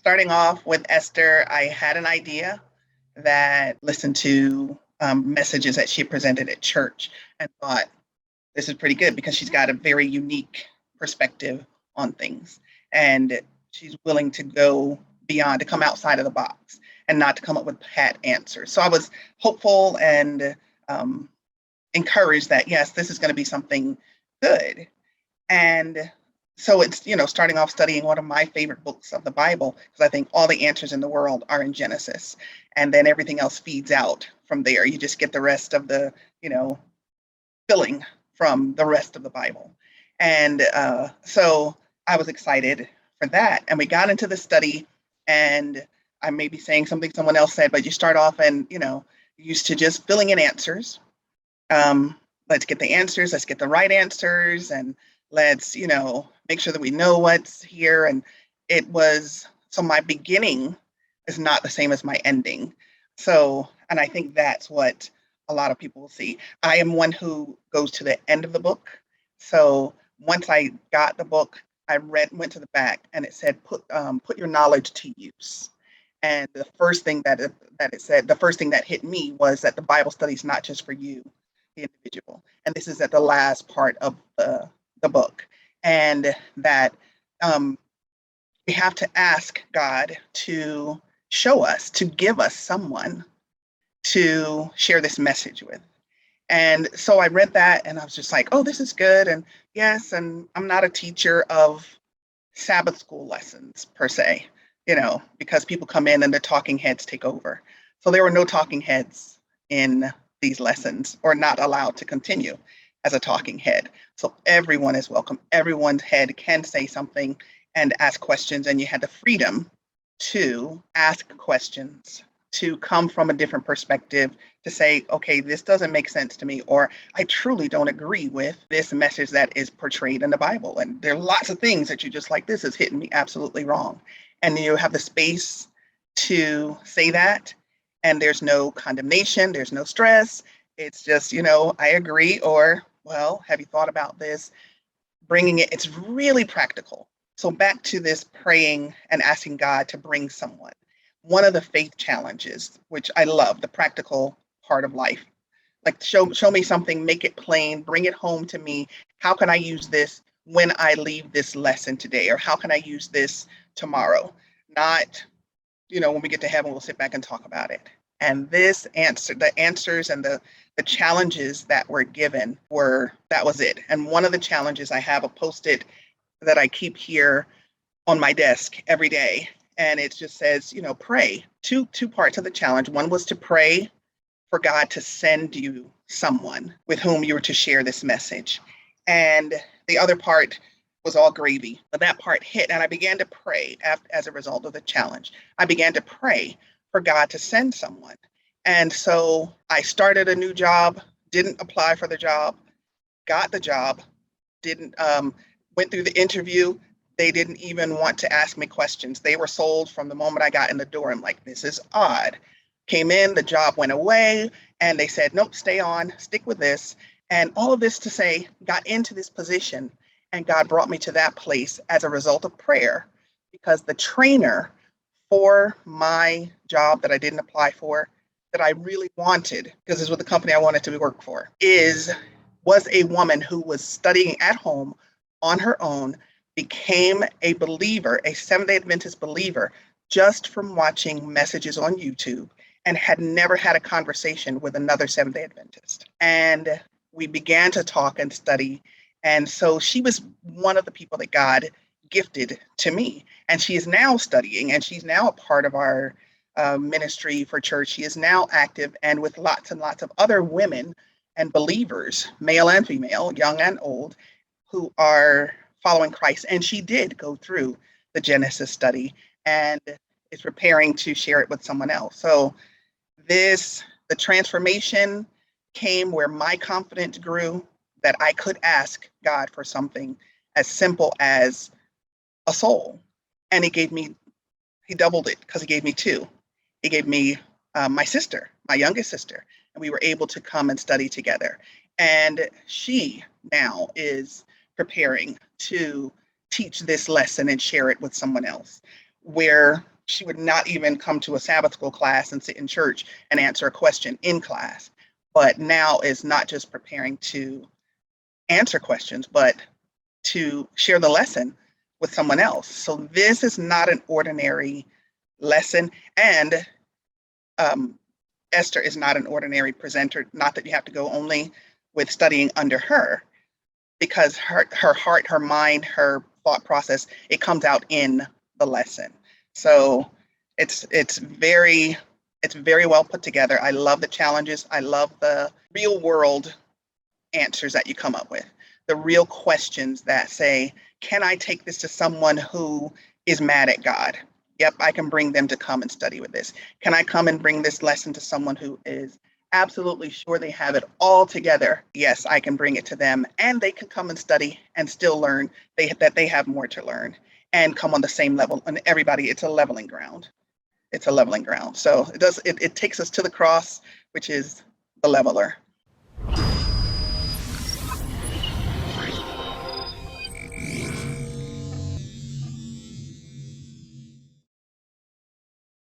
Starting off with Esther, I had an idea that listened to messages that she presented at church and thought this is pretty good because she's got a very unique perspective on things. And she's willing to go beyond, to come outside of the box and not to come up with pat answers. So I was hopeful and um, encouraged that, yes, this is going to be something good. And so it's, starting off studying one of my favorite books of the Bible, because I think all the answers in the world are in Genesis. And then everything else feeds out from there. You just get the rest of the, filling from the rest of the Bible. And so I was excited for that. And we got into the study, and I may be saying something someone else said, but you start off and, used to just filling in answers. Let's get the answers, let's get the right answers, and let's, make sure that we know what's here. And so my beginning is not the same as my ending. So, and I think that's what a lot of people will see. I am one who goes to the end of the book. So once I got the book, I went to the back, and it said, put your knowledge to use. And the first thing that it said, the first thing that hit me was that the Bible study is not just for you, the individual. And this is at the last part of the book. And that we have to ask God to show us, to give us someone to share this message with. And so I read that, and I was just like, oh, this is good. And yes, and I'm not a teacher of Sabbath school lessons per se, because people come in and the talking heads take over. So there were no talking heads in these lessons, or not allowed to continue as a talking head. So everyone is welcome. Everyone's head can say something and ask questions, and you had the freedom to ask questions, to come from a different perspective, to say, okay, this doesn't make sense to me, or I truly don't agree with this message that is portrayed in the Bible. And there are lots of things that you're just like, this is hitting me absolutely wrong. And you have the space to say that, and there's no condemnation, there's no stress. It's just, I agree, or, well, have you thought about this? Bringing it, it's really practical. So back to this praying and asking God to bring someone. One of the faith challenges, which I love, the practical part of life, like show me something, make it plain, bring it home to me. How can I use this when I leave this lesson today? Or how can I use this tomorrow? Not, when we get to heaven, we'll sit back and talk about it. And the answers and the challenges that were given that was it. And one of the challenges, I have a Post-it that I keep here on my desk every day. And it just says, pray. Two parts of the challenge. One was to pray for God to send you someone with whom you were to share this message. And the other part was all gravy. But that part hit, and I began to pray as a result of the challenge. I began to pray for God to send someone. And so I started a new job, didn't apply for the job, got the job, went through the interview. They didn't even want to ask me questions. They were sold from the moment I got in the door. I'm like, this is odd. Came in, the job went away, and they said, nope, stay on, stick with this. And all of this to say, got into this position, and God brought me to that place as a result of prayer, because the trainer for my job that I didn't apply for, that I really wanted, because this was the company I wanted to work for, was a woman who was studying at home on her own, became a believer, a Seventh-day Adventist believer, just from watching messages on YouTube, and had never had a conversation with another Seventh-day Adventist. And we began to talk and study. And so she was one of the people that God gifted to me. And she is now studying, and she's now a part of our ministry for church. She is now active, and with lots and lots of other women and believers, male and female, young and old, who are following Christ. And she did go through the Genesis study and is preparing to share it with someone else. So the transformation came where my confidence grew, that I could ask God for something as simple as a soul. And he doubled it, because he gave me two. He gave me my sister, my youngest sister, and we were able to come and study together. And she now is preparing to teach this lesson and share it with someone else, where she would not even come to a Sabbath school class and sit in church and answer a question in class. But now is not just preparing to answer questions, but to share the lesson with someone else. So this is not an ordinary lesson. And Esther is not an ordinary presenter, not that you have to go only with studying under her, because her heart, her mind, her thought process, it comes out in the lesson. So it's very well put together. I love the challenges. I love the real world answers that you come up with, the real questions that say, can I take this to someone who is mad at God? Yep, I can bring them to come and study with this. Can I come and bring this lesson to someone who is absolutely sure they have it all together? Yes, I can bring it to them, and they can come and study and still learn that they have more to learn and come on the same level. And everybody, it's a leveling ground. It's a leveling ground. So it takes us to the cross, which is the leveler.